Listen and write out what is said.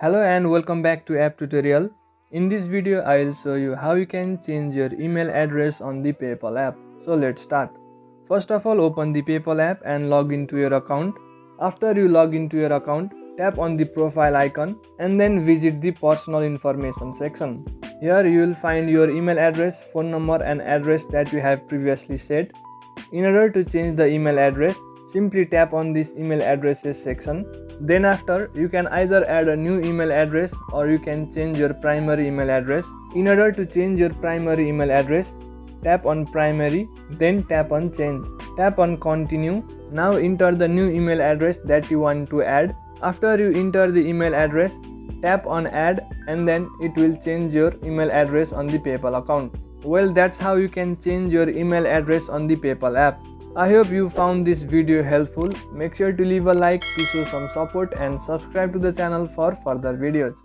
Hello and welcome back to app tutorial. In this video I will show you how you can change your email address on the PayPal app. So let's start. First of all, open the PayPal app and log into your account. After you log into your account, tap on the profile icon and then visit the personal information section. Here you will find your email address, phone number and address that you have previously set. In order to change the email address, simply tap on this email addresses section. Then after, you can either add a new email address or you can change your primary email address. In order to change your primary email address, tap on primary, then tap on change. Tap on continue. Now enter the new email address that you want to add. After you enter the email address, tap on add and then it will change your email address on the PayPal account. Well, that's how you can change your email address on the PayPal app. I hope you found this video helpful. Make sure to leave a like to show some support and subscribe to the channel for further videos.